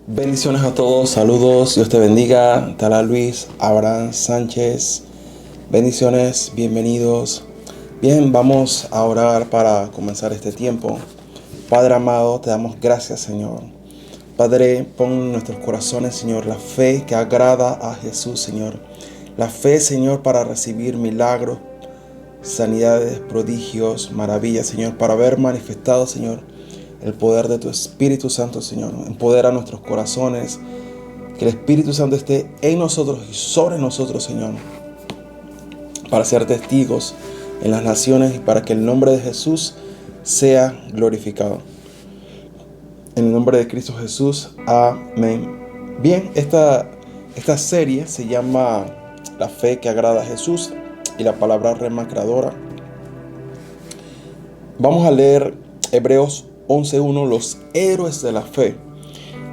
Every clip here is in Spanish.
Bendiciones a todos, saludos, Dios te bendiga. Tala Luis, Abraham Sánchez, bendiciones, bienvenidos. Bien, vamos a orar para comenzar este tiempo. Padre amado, te damos gracias, Señor. Padre, pon en nuestros corazones, Señor, la fe que agrada a Jesús, Señor. La fe, Señor, para recibir milagros, sanidades, prodigios, maravillas, Señor, para ver manifestado, Señor, el poder de tu Espíritu Santo, Señor. Empodera nuestros corazones, que el Espíritu Santo esté en nosotros y sobre nosotros, Señor, para ser testigos en las naciones y para que el nombre de Jesús sea glorificado. En el nombre de Cristo Jesús, amén. Bien, esta serie se llama La fe que agrada a Jesús y la palabra rema creadora. Vamos a leer Hebreos 11:1, los héroes de la fe.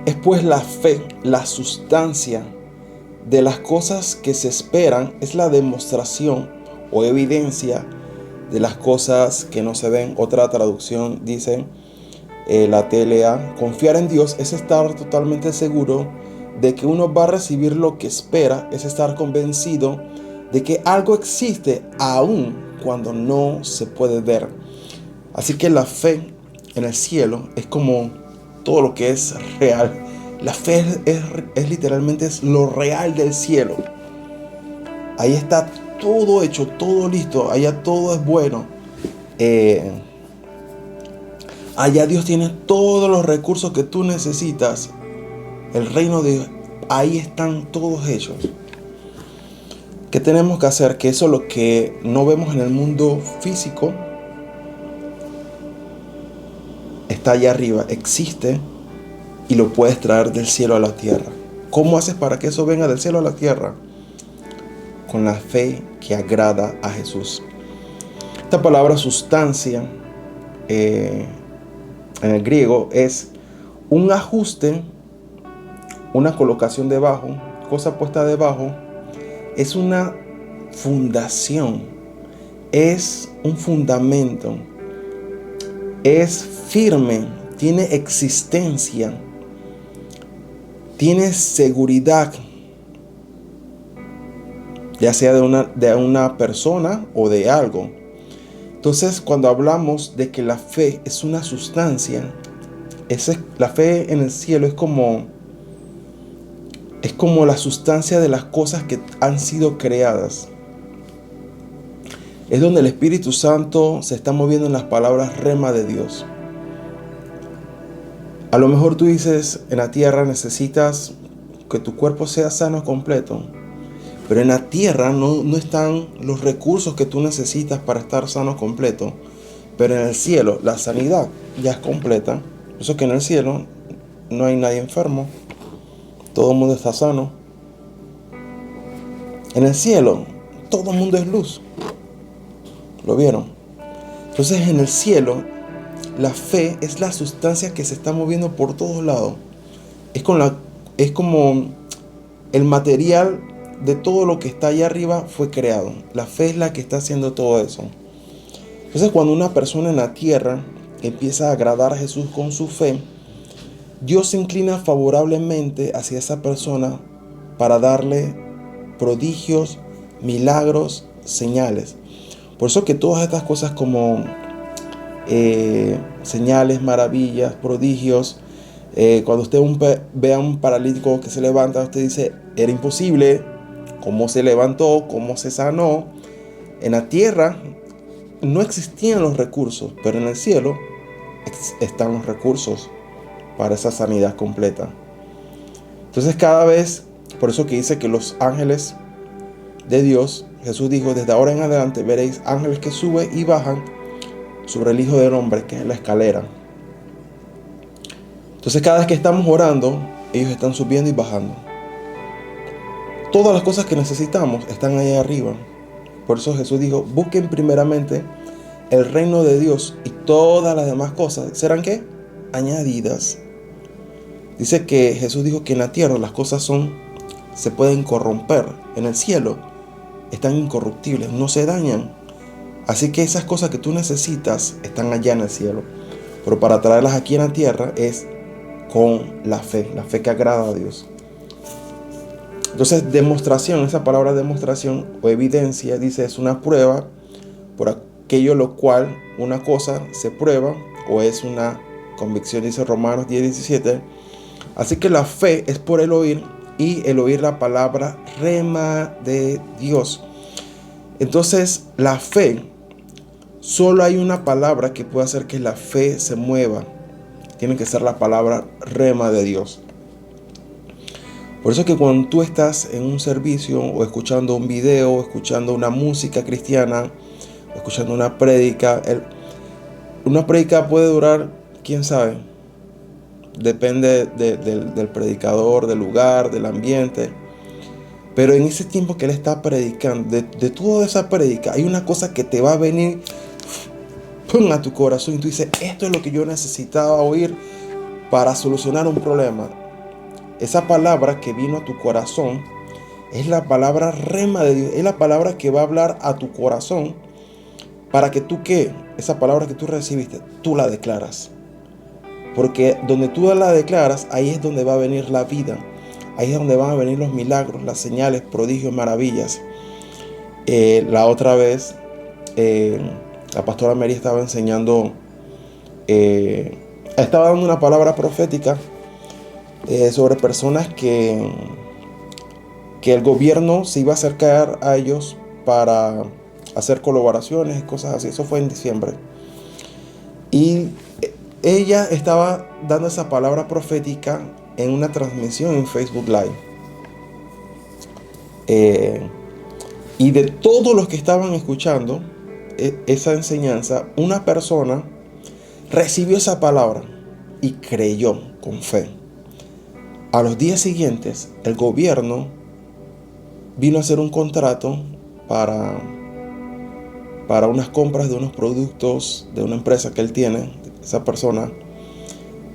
Es pues la fe, la sustancia de las cosas que se esperan, es la demostración o evidencia de las cosas que no se ven. Otra traducción dice, la TLA, confiar en Dios es estar totalmente seguro de que uno va a recibir lo que espera, es estar convencido de que algo existe aun cuando no se puede ver. Así que la fe en el cielo es como todo lo que es real. La fe es literalmente es lo real del cielo. Ahí está todo hecho, todo listo. Allá todo es bueno. Allá Dios tiene todos los recursos que tú necesitas. El reino de Dios, ahí están todos hechos. ¿Qué tenemos que hacer? Que eso es lo que no vemos en el mundo físico. Está allá arriba, existe y lo puedes traer del cielo a la tierra. ¿Cómo haces para que eso venga del cielo a la tierra? Con la fe que agrada a Jesús. Esta palabra sustancia en el griego es un ajuste, una colocación debajo, cosa puesta debajo. Es una fundación, es un fundamento, es firme, tiene existencia, tiene seguridad, ya sea de una persona o de algo. Entonces, cuando hablamos de que la fe es una sustancia, la fe en el cielo es como la sustancia de las cosas que han sido creadas. Es donde el Espíritu Santo se está moviendo en las palabras rema de Dios. A lo mejor tú dices, en la tierra necesitas que tu cuerpo sea sano completo. Pero en la tierra no están los recursos que tú necesitas para estar sano completo. Pero en el cielo la sanidad ya es completa. Por eso que en el cielo no hay nadie enfermo. Todo el mundo está sano. En el cielo todo el mundo es luz. ¿Lo vieron? Entonces en el cielo la fe es la sustancia que se está moviendo por todos lados. Es como el material de todo lo que está allá arriba fue creado. La fe es la que está haciendo todo eso. Entonces cuando una persona en la tierra empieza a agradar a Jesús con su fe, Dios se inclina favorablemente hacia esa persona para darle prodigios, milagros, señales. Por eso que todas estas cosas como señales, maravillas, prodigios, cuando usted ve a un paralítico que se levanta, usted dice, era imposible. ¿Cómo se levantó? ¿Cómo se sanó? En la tierra no existían los recursos, pero en el cielo están los recursos para esa sanidad completa. Entonces cada vez, por eso que dice que los ángeles de Dios, Jesús dijo, desde ahora en adelante veréis ángeles que suben y bajan sobre el Hijo del Hombre, que es la escalera. Entonces cada vez que estamos orando, ellos están subiendo y bajando. Todas las cosas que necesitamos están ahí arriba. Por eso Jesús dijo, busquen primeramente el reino de Dios y todas las demás cosas serán ¿qué? Añadidas. Dice que Jesús dijo que en la tierra las cosas se pueden corromper. En el cielo están incorruptibles, no se dañan. Así que esas cosas que tú necesitas están allá en el cielo. Pero para traerlas aquí en la tierra es con la fe que agrada a Dios. Entonces, demostración, esa palabra demostración o evidencia, dice, es una prueba por aquello lo cual una cosa se prueba, o es una convicción, dice Romanos 10:17. Así que la fe es por el oír, y el oír la palabra rema de Dios. Entonces, la fe, solo hay una palabra que puede hacer que la fe se mueva. Tiene que ser la palabra rema de Dios. Por eso es que cuando tú estás en un servicio, o escuchando un video, o escuchando una música cristiana, o escuchando una prédica, una prédica puede durar, quién sabe, depende del predicador, del lugar, del ambiente. Pero en ese tiempo que él está predicando, de toda esa prédica, hay una cosa que te va a venir ¡pum!, a tu corazón, y tú dices, esto es lo que yo necesitaba oír para solucionar un problema. Esa palabra que vino a tu corazón es la palabra rema de Dios. Es la palabra que va a hablar a tu corazón para que tú, ¿qué? Esa palabra que tú recibiste, tú la declaras. Porque donde tú la declaras, ahí es donde va a venir la vida. Ahí es donde van a venir los milagros, las señales, prodigios, maravillas. La otra vez, la pastora Mary estaba enseñando, estaba dando una palabra profética sobre personas que el gobierno se iba a acercar a ellos para hacer colaboraciones y cosas así. Eso fue en diciembre. Y ella estaba dando esa palabra profética en una transmisión en Facebook Live. Y de todos los que estaban escuchando esa enseñanza, una persona recibió esa palabra y creyó con fe. A los días siguientes, el gobierno vino a hacer un contrato para unas compras de unos productos de una empresa que él tiene, esa persona.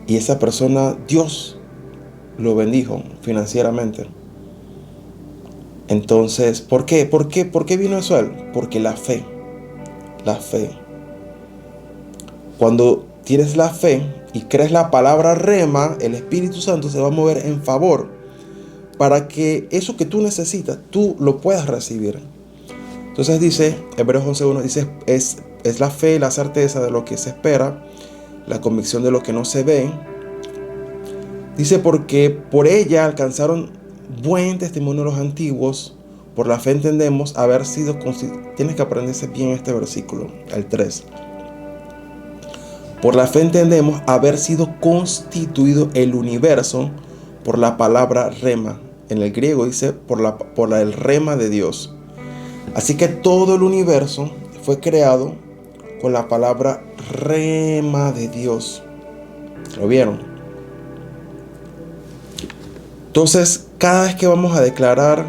Y esa persona, Dios lo bendijo financieramente. Entonces, ¿por qué? ¿Por qué vino eso a él? Porque la fe. Cuando tienes la fe y crees la palabra rema, el Espíritu Santo se va a mover en favor para que eso que tú necesitas, tú lo puedas recibir. Entonces dice, Hebreos 11:1 dice, es la fe, la certeza de lo que se espera, la convicción de lo que no se ve. Dice, porque por ella alcanzaron buen testimonio los antiguos. Por la fe entendemos haber sido constituidos. Tienes que aprenderse bien este versículo, el 3. Por la fe entendemos haber sido constituido el universo por la palabra rema. En el griego dice por el rema de Dios. Así que todo el universo fue creado con la palabra rema de Dios. ¿Lo vieron? Entonces, cada vez que vamos a declarar,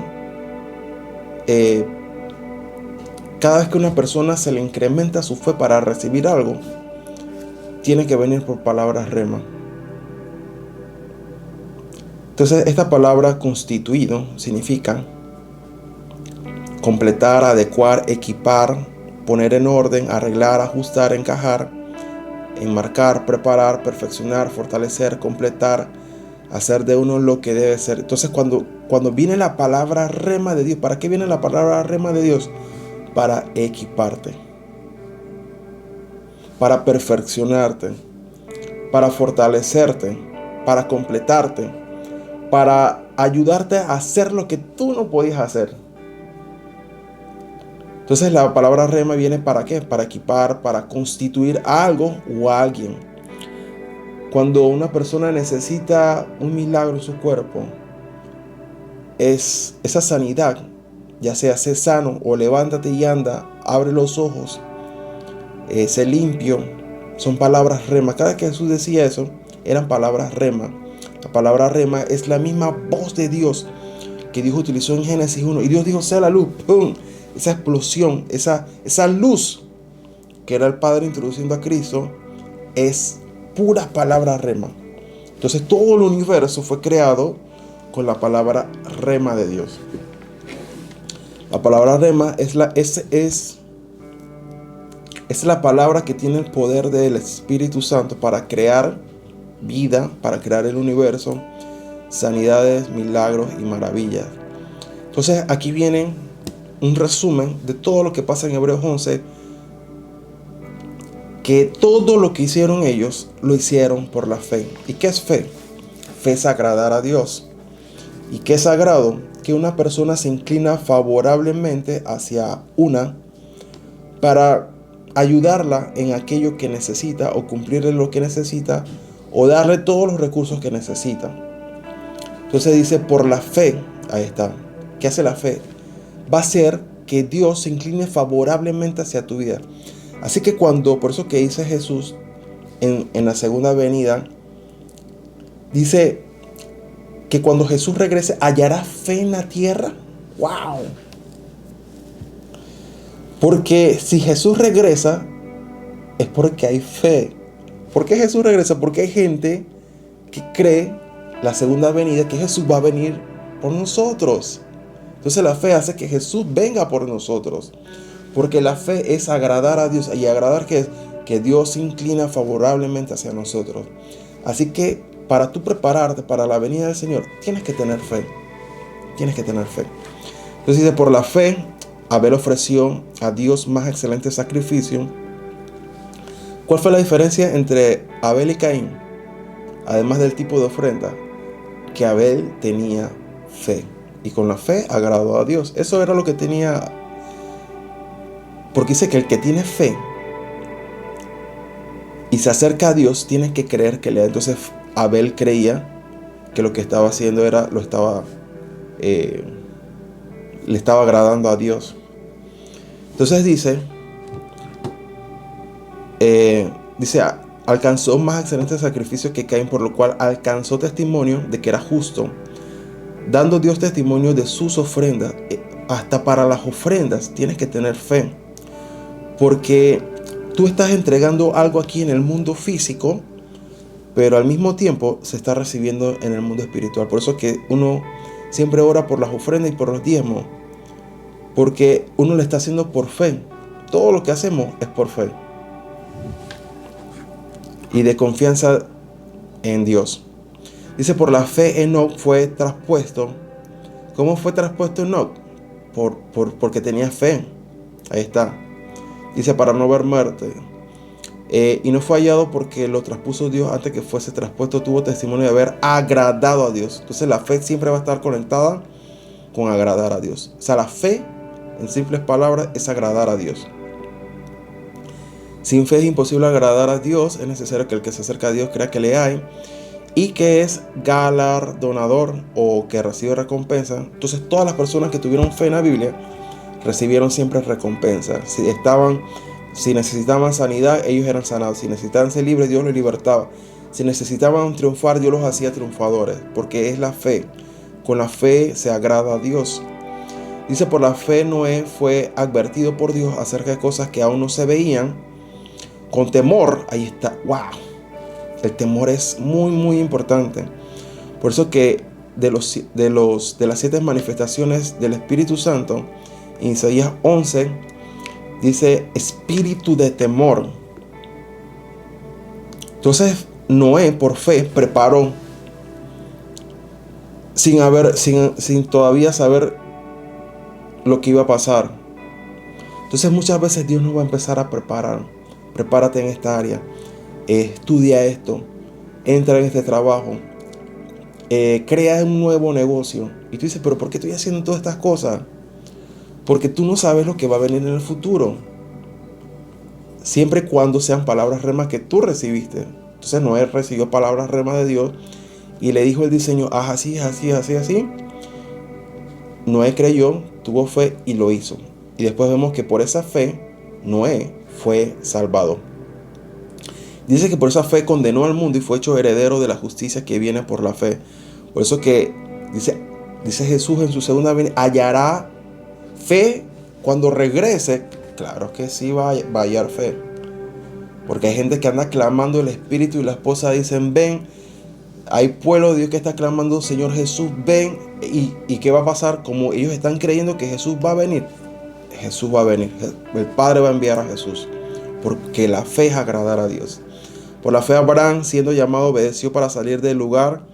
cada vez que a una persona se le incrementa su fe para recibir algo, tiene que venir por palabras rema. Entonces, esta palabra constituido significa completar, adecuar, equipar, poner en orden, arreglar, ajustar, encajar, enmarcar, preparar, perfeccionar, fortalecer, completar, hacer de uno lo que debe ser. Entonces, cuando viene la palabra rema de Dios, ¿para qué viene la palabra rema de Dios? Para equiparte, para perfeccionarte, para fortalecerte, para completarte, para ayudarte a hacer lo que tú no podías hacer. Entonces la palabra rema viene ¿para qué? Para equipar, para constituir algo o a alguien. Cuando una persona necesita un milagro en su cuerpo, es esa sanidad, ya sea sé sano o levántate y anda, abre los ojos, sé limpio, son palabras rema. Cada vez que Jesús decía eso, eran palabras rema. La palabra rema es la misma voz de Dios que Dios utilizó en Génesis 1. Y Dios dijo, sea la luz, ¡pum! Esa explosión, esa luz que era el Padre introduciendo a Cristo, es pura palabra rema. Entonces todo el universo fue creado con la palabra rema de Dios. La palabra rema es la palabra que tiene el poder del Espíritu Santo para crear vida para crear el universo, sanidades, milagros y maravillas. Entonces aquí viene un resumen de todo lo que pasa en Hebreos 11, que todo lo que hicieron ellos lo hicieron por la fe. ¿Y qué es fe? Fe es agradar a Dios. ¿Y qué es agrado? Que una persona se inclina favorablemente hacia una para ayudarla en aquello que necesita o cumplirle lo que necesita o darle todos los recursos que necesita. Entonces dice por la fe, ahí está. ¿Qué hace la fe? Va a hacer que Dios se incline favorablemente hacia tu vida. Así que por eso que dice Jesús en la segunda venida, dice que cuando Jesús regrese, ¿hallará fe en la tierra? ¡Wow! Porque si Jesús regresa, es porque hay fe. ¿Por qué Jesús regresa? Porque hay gente que cree la segunda venida, que Jesús va a venir por nosotros. Entonces la fe hace que Jesús venga por nosotros. Porque la fe es agradar a Dios. ¿Y agradar qué es? Que Dios se inclina favorablemente hacia nosotros. Así que para tú prepararte para la venida del Señor, tienes que tener fe. Tienes que tener fe. Entonces dice, por la fe, Abel ofreció a Dios más excelente sacrificio. ¿Cuál fue la diferencia entre Abel y Caín? Además del tipo de ofrenda, que Abel tenía fe. Y con la fe agradó a Dios. Eso era lo que tenía. Porque dice que el que tiene fe y se acerca a Dios, tiene que creer que le da. Entonces Abel creía que lo que estaba haciendo le estaba agradando a Dios. Entonces dice, alcanzó más excelente sacrificio que Caín, por lo cual alcanzó testimonio de que era justo, dando Dios testimonio de sus ofrendas. Hasta para las ofrendas tienes que tener fe, porque tú estás entregando algo aquí en el mundo físico, pero al mismo tiempo se está recibiendo en el mundo espiritual. Por eso que uno siempre ora por las ofrendas y por los diezmos, porque uno lo está haciendo por fe. Todo lo que hacemos es por fe y de confianza en Dios. Dice, por la fe Enoc fue traspuesto. ¿Cómo fue traspuesto Enoc? Porque tenía fe. Ahí está. Dice, para no ver muerte. Y no fue hallado porque lo traspuso Dios antes que fuese traspuesto. Tuvo testimonio de haber agradado a Dios. Entonces la fe siempre va a estar conectada con agradar a Dios. O sea, la fe, en simples palabras, es agradar a Dios. Sin fe es imposible agradar a Dios. Es necesario que el que se acerca a Dios crea que le hay y que es galardonador o que recibe recompensa. Entonces todas las personas que tuvieron fe en la Biblia recibieron siempre recompensa. Si necesitaban sanidad, ellos eran sanados. Si necesitaban ser libres, Dios los libertaba. Si necesitaban triunfar, Dios los hacía triunfadores, porque es la fe. Con la fe se agrada a Dios. Dice, por la fe Noé fue advertido por Dios acerca de cosas que aún no se veían. Con temor, ahí está, wow. El temor es muy, muy importante. Por eso que de las 7 manifestaciones del Espíritu Santo, en Isaías 11, dice espíritu de temor. Entonces Noé por fe preparó sin todavía saber lo que iba a pasar. Entonces muchas veces Dios nos va a empezar a preparar. Prepárate en esta área. Estudia esto. Entra en este trabajo. Crea un nuevo negocio. Y tú dices, pero ¿por qué estoy haciendo todas estas cosas? Porque tú no sabes lo que va a venir en el futuro. Siempre y cuando sean palabras remas que tú recibiste. Entonces Noé recibió palabras remas de Dios y le dijo el diseño, haz así, así, así, así. Noé creyó, tuvo fe y lo hizo. Y después vemos que por esa fe Noé fue salvado. Dice que por esa fe condenó al mundo y fue hecho heredero de la justicia que viene por la fe. Por eso que dice Jesús en su segunda venida, hallará fe cuando regrese. Claro que sí va a hallar fe. Porque hay gente que anda clamando el Espíritu y la esposa dicen, ven. Hay pueblo de Dios que está clamando, Señor Jesús, ven. ¿Y qué va a pasar? Como ellos están creyendo que Jesús va a venir. Jesús va a venir. El Padre va a enviar a Jesús. Porque la fe es agradar a Dios. Por la fe Abraham, siendo llamado, obedeció para salir del lugar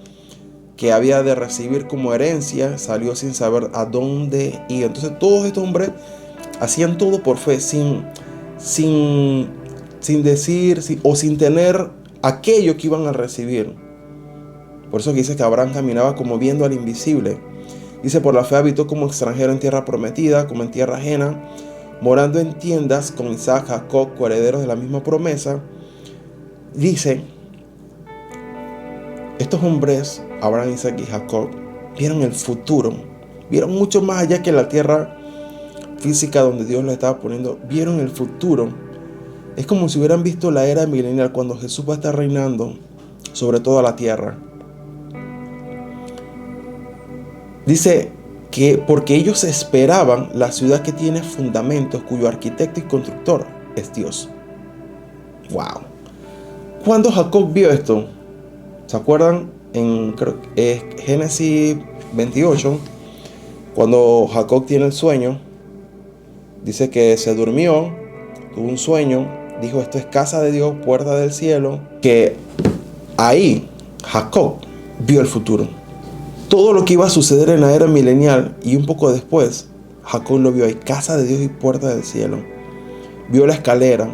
que había de recibir como herencia, salió sin saber a dónde iba. Entonces todos estos hombres hacían todo por fe, sin, sin tener aquello que iban a recibir. Por eso que dice que Abraham caminaba como viendo al invisible. Dice, por la fe habitó como extranjero en tierra prometida, como en tierra ajena, morando en tiendas con Isaac, Jacob, coherederos de la misma promesa. Dice, estos hombres, Abraham, Isaac y Jacob, vieron el futuro. Vieron mucho más allá que la tierra física donde Dios lo estaba poniendo. Vieron el futuro. Es como si hubieran visto la era milenial, cuando Jesús va a estar reinando sobre toda la tierra. Dice que porque ellos esperaban la ciudad que tiene fundamentos, cuyo arquitecto y constructor es Dios. ¡Wow! Cuando Jacob vio esto, ¿se acuerdan? En Génesis 28, cuando Jacob tiene el sueño, dice que se durmió, tuvo un sueño, dijo, esto es casa de Dios, puerta del cielo, que ahí Jacob vio el futuro. Todo lo que iba a suceder en la era milenial y un poco después, Jacob lo vio ahí, casa de Dios y puerta del cielo. Vio la escalera,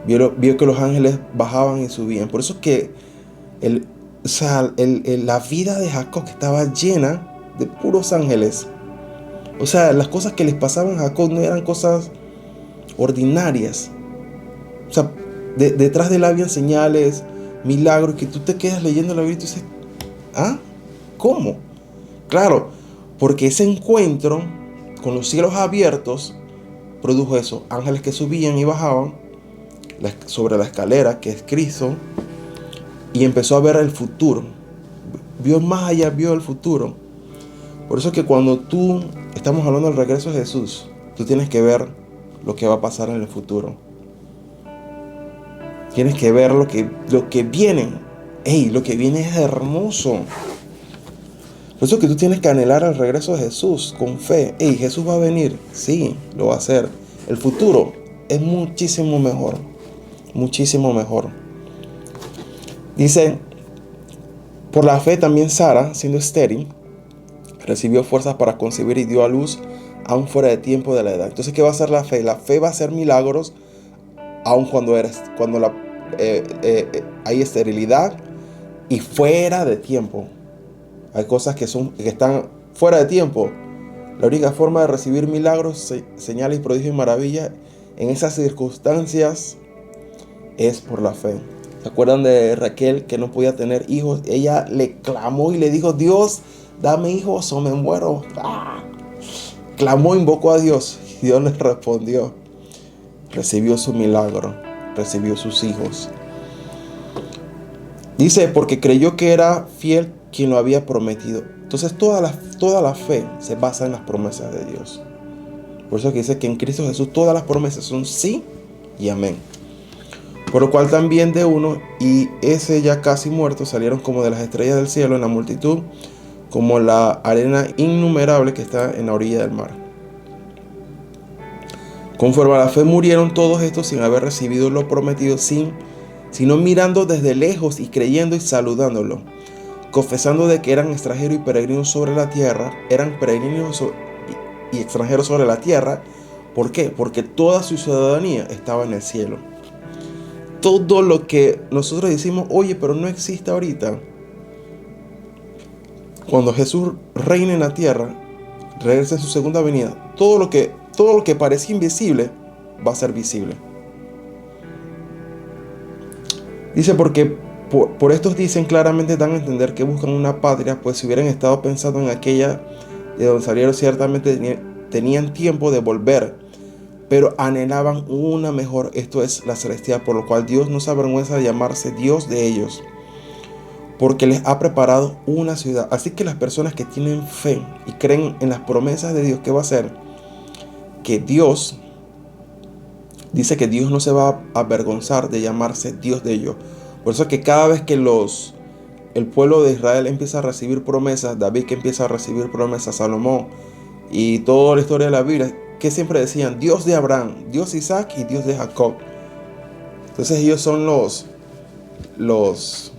vio que los ángeles bajaban y subían. Por eso que la vida de Jacob estaba llena de puros ángeles. O sea, las cosas que les pasaban a Jacob no eran cosas ordinarias. O sea, detrás de él habían señales, milagros, que tú te quedas leyendo la Biblia y tú dices, ¿ah? ¿Cómo? Claro, porque ese encuentro con los cielos abiertos produjo eso. Ángeles que subían y bajaban sobre la escalera, que es Cristo, y empezó a ver el futuro. Vio más allá, vio el futuro. Por eso que cuando estamos hablando del regreso de Jesús, tú tienes que ver lo que va a pasar en el futuro. Tienes que ver lo que viene. Lo que viene es hermoso. Por eso que tú tienes que anhelar el regreso de Jesús con fe. Jesús va a venir. Sí, lo va a hacer. El futuro es muchísimo mejor. Muchísimo mejor. Dice, por la fe también Sara, siendo estéril, recibió fuerzas para concebir y dio a luz aún fuera de tiempo de la edad. Entonces, ¿qué va a hacer la fe? La fe va a hacer milagros aún cuando hay esterilidad y fuera de tiempo. Hay cosas que están fuera de tiempo. La única forma de recibir milagros, señales, prodigios y maravillas en esas circunstancias es por la fe. ¿Se acuerdan de Raquel, que no podía tener hijos? Ella le clamó y le dijo, Dios, dame hijos o me muero. Clamó, invocó a Dios. Y Dios le respondió. Recibió su milagro. Recibió sus hijos. Dice, porque creyó que era fiel quien lo había prometido. Entonces toda la fe se basa en las promesas de Dios. Por eso que dice que en Cristo Jesús todas las promesas son sí y amén. Por lo cual también de uno, y ese ya casi muerto, salieron como de las estrellas del cielo en la multitud, como la arena innumerable que está en la orilla del mar. Conforme a la fe murieron todos estos sin haber recibido lo prometido, sino mirando desde lejos y creyendo y saludándolo, confesando de que eran extranjeros y peregrinos sobre la tierra, eran peregrinos y extranjeros sobre la tierra. ¿Por qué? Porque toda su ciudadanía estaba en el cielo. Todo lo que nosotros decimos, oye, pero no existe ahorita. Cuando Jesús reine en la tierra, regrese en su segunda venida, todo lo que parecía invisible va a ser visible. Dice, porque por estos dicen claramente, dan a entender que buscan una patria, pues si hubieran estado pensando en aquella de donde salieron, ciertamente tenían tiempo de volver, pero anhelaban una mejor, esto es la celestial, por lo cual Dios no se avergüenza de llamarse Dios de ellos, porque les ha preparado una ciudad. Así que las personas que tienen fe y creen en las promesas de Dios, ¿qué va a hacer? Que Dios dice que Dios no se va a avergonzar de llamarse Dios de ellos. Por eso es que cada vez que el pueblo de Israel empieza a recibir promesas, David que empieza a recibir promesas, Salomón y toda la historia de la Biblia, que siempre decían Dios de Abraham, Dios de Isaac y Dios de Jacob. Entonces ellos son los los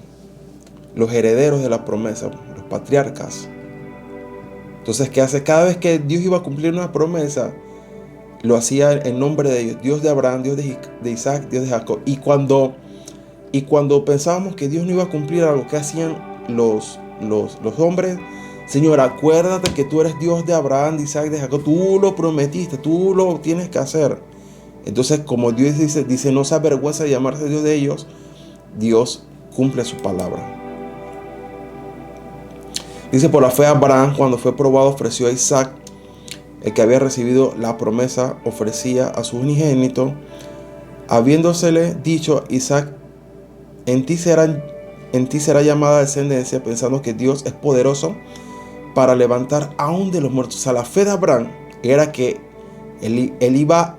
herederos de la promesa, los patriarcas. Entonces, ¿qué hace? Cada vez que Dios iba a cumplir una promesa, lo hacía en nombre de ellos, Dios de Abraham, Dios de Isaac, Dios de Jacob. Y cuando pensábamos que Dios no iba a cumplir algo, ¿qué hacían los hombres? Señor, acuérdate que tú eres Dios de Abraham, de Isaac, de Jacob. Tú lo prometiste, tú lo tienes que hacer. Entonces, como Dios dice, no se avergüenza de llamarse Dios de ellos, Dios cumple su palabra. Dice, por la fe Abraham, cuando fue probado, ofreció a Isaac, el que había recibido la promesa, ofrecía a su unigénito, habiéndosele dicho, Isaac, en ti será llamada descendencia, pensando que Dios es poderoso para levantar aún de los muertos. O sea, la fe de Abraham era que él iba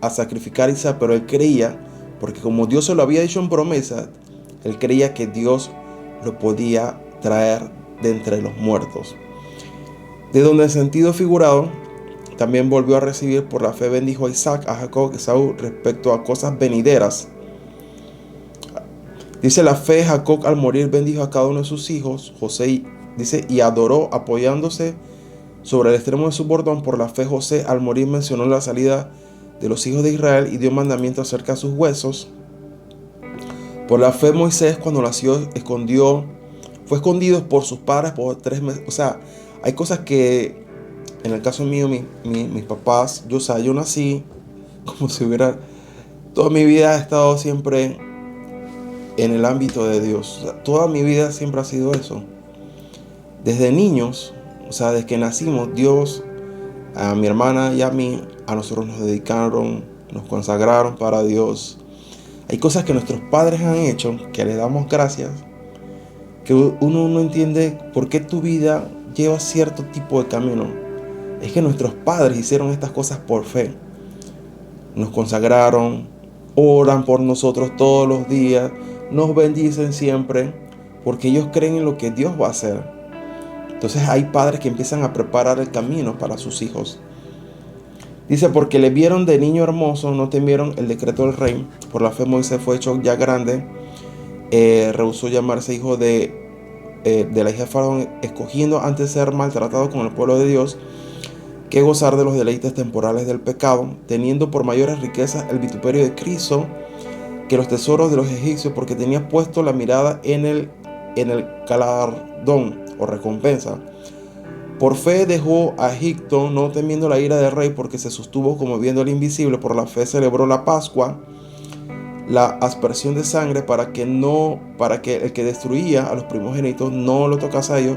a sacrificar a Isaac, pero él creía, porque como Dios se lo había dicho en promesa, él creía que Dios lo podía traer de entre los muertos. De donde en sentido figurado, también volvió a recibir por la fe, bendijo a Isaac, a Jacob, a Esaú, respecto a cosas venideras. Dice, la fe, Jacob al morir bendijo a cada uno de sus hijos. José dice, y adoró apoyándose sobre el extremo de su bordón. Por la fe, José al morir mencionó la salida de los hijos de Israel y dio mandamiento acerca de sus huesos. Por la fe, Moisés, cuando nació, fue escondido por sus padres por 3 meses. O sea, hay cosas que, en el caso mío, mis papás, yo nací como si hubiera, toda mi vida he estado siempre en el ámbito de Dios. O sea, toda mi vida siempre ha sido eso. Desde niños, o sea, desde que nacimos, Dios, a mi hermana y a mí, a nosotros nos dedicaron, nos consagraron para Dios. Hay cosas que nuestros padres han hecho, que les damos gracias, que uno no entiende por qué tu vida lleva cierto tipo de camino. Es que nuestros padres hicieron estas cosas por fe. Nos consagraron, oran por nosotros todos los días, nos bendicen siempre, porque ellos creen en lo que Dios va a hacer. Entonces hay padres que empiezan a preparar el camino para sus hijos. Dice, porque le vieron de niño hermoso, no temieron el decreto del rey. Por la fe Moisés fue hecho ya grande, rehusó llamarse hijo de la hija de Faraón, escogiendo antes ser maltratado con el pueblo de Dios que gozar de los deleites temporales del pecado, teniendo por mayores riquezas el vituperio de Cristo que los tesoros de los egipcios, porque tenía puesto la mirada en el galardón o recompensa. Por fe dejó a Egipto, no temiendo la ira del rey, porque se sostuvo como viendo al invisible. Por la fe celebró la Pascua, la aspersión de sangre, para que el que destruía a los primogénitos no lo tocase a ellos.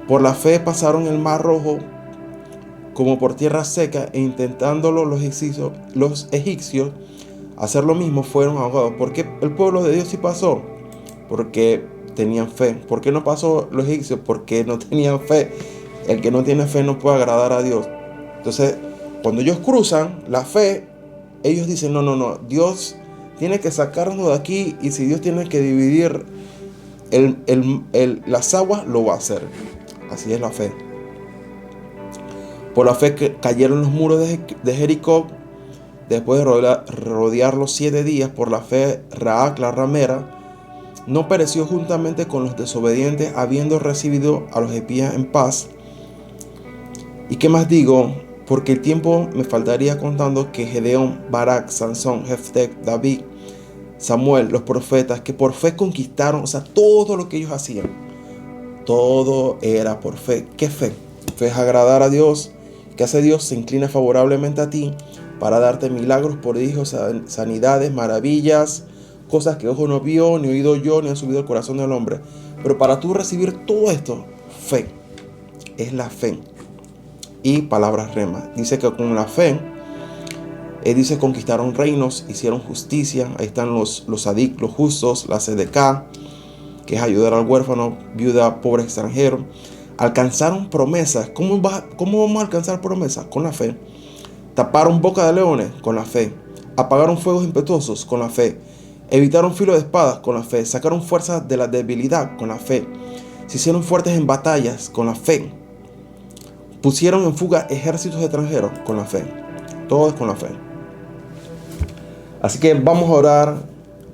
Por la fe pasaron el mar rojo como por tierra seca, e intentándolo los egipcios hacer lo mismo, fueron ahogados. ¿Por qué el pueblo de Dios sí pasó? Porque tenían fe. ¿Por qué no pasó los egipcios? Porque no tenían fe. El que no tiene fe no puede agradar a Dios. Entonces, cuando ellos cruzan la fe, ellos dicen, no, Dios tiene que sacarnos de aquí, y si Dios tiene que dividir las aguas, lo va a hacer. Así es la fe. Por la fe que cayeron los muros de Jericó, después de rodearlos 7 días. Por la fe Rahab la ramera no pereció juntamente con los desobedientes, habiendo recibido a los espías en paz. ¿Y qué más digo? Porque el tiempo me faltaría contando que Gedeón, Barak, Sansón, Jefté, David, Samuel, los profetas, que por fe conquistaron, o sea, todo lo que ellos hacían, todo era por fe. ¿Qué fe? Fe es agradar a Dios, que hace Dios se inclina favorablemente a ti para darte milagros, prodigios, sanidades, maravillas, cosas que ojo no vio, ni oído yo, ni han subido al corazón del hombre. Pero para tú recibir todo esto, fe, es la fe. Y palabras rema. Dice que con la fe, dice, conquistaron reinos, hicieron justicia. Ahí están los justos, la Sedeká, que es ayudar al huérfano, viuda, pobre, extranjero. Alcanzaron promesas. ¿Cómo vamos a alcanzar promesas? Con la fe. Taparon boca de leones, con la fe. Apagaron fuegos impetuosos, con la fe. Evitaron filo de espadas, con la fe. Sacaron fuerzas de la debilidad, con la fe. Se hicieron fuertes en batallas, con la fe. Pusieron en fuga ejércitos extranjeros, con la fe. Todo es con la fe. Así que vamos a orar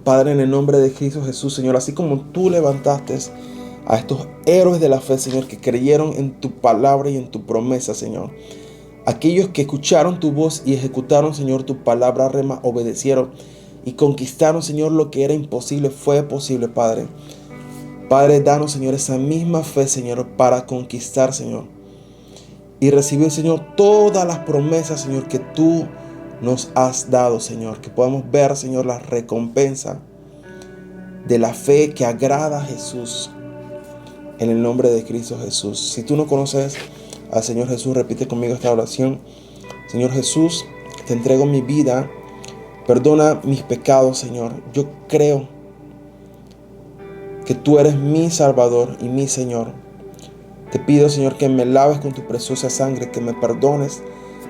Padre, en el nombre de Cristo Jesús, Señor, así como tú levantaste a estos héroes de la fe, Señor, que creyeron en tu palabra y en tu promesa, Señor. Aquellos que escucharon tu voz y ejecutaron, Señor, tu palabra rema, obedecieron y conquistaron, Señor, lo que era imposible, fue posible, Padre. Padre, danos, Señor, esa misma fe, Señor, para conquistar, Señor. Y recibir, Señor, todas las promesas, Señor, que tú nos has dado, Señor. Que podamos ver, Señor, la recompensa de la fe que agrada a Jesús. En el nombre de Cristo Jesús. Si tú no conoces al Señor Jesús, repite conmigo esta oración. Señor Jesús, te entrego mi vida. Perdona mis pecados, Señor. Yo creo que tú eres mi Salvador y mi Señor. Te pido, Señor, que me laves con tu preciosa sangre, que me perdones,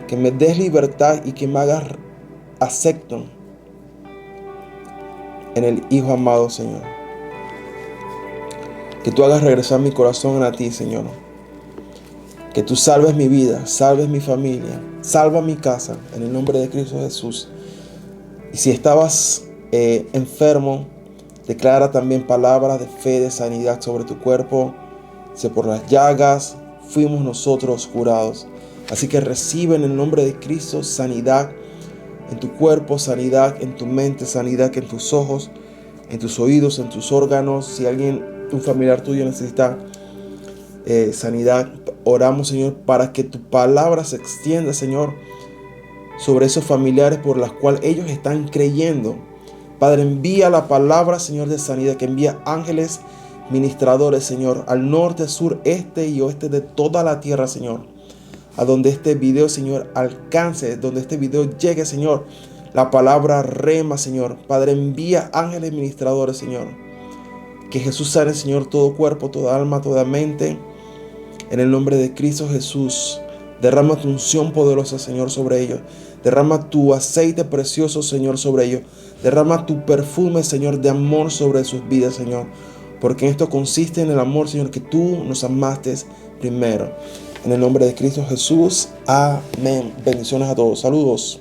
que me des libertad y que me hagas acepto en el Hijo amado, Señor. Que tú hagas regresar mi corazón a ti, Señor. Que tú salves mi vida, salves mi familia, salva mi casa, en el nombre de Cristo Jesús. Y si estabas enfermo, declara también palabras de fe, de sanidad sobre tu cuerpo. Si por las llagas fuimos nosotros curados. Así que recibe en el nombre de Cristo sanidad en tu cuerpo, sanidad en tu mente, sanidad en tus ojos, en tus oídos, en tus órganos. Si un familiar tuyo necesita sanidad, oramos, Señor, para que tu palabra se extienda, Señor, sobre esos familiares por las cuales ellos están creyendo. Padre, envía la palabra, Señor, de sanidad, que envía ángeles ministradores, Señor, al norte, sur, este y oeste de toda la tierra, Señor. A donde este video, Señor, alcance, donde este video llegue, Señor, la palabra rema, Señor. Padre, envía ángeles ministradores, Señor. Que Jesús sane, Señor, todo cuerpo, toda alma, toda mente. En el nombre de Cristo Jesús, derrama tu unción poderosa, Señor, sobre ellos. Derrama tu aceite precioso, Señor, sobre ellos. Derrama tu perfume, Señor, de amor sobre sus vidas, Señor. Porque esto consiste en el amor, Señor, que tú nos amaste primero. En el nombre de Cristo Jesús. Amén. Bendiciones a todos. Saludos.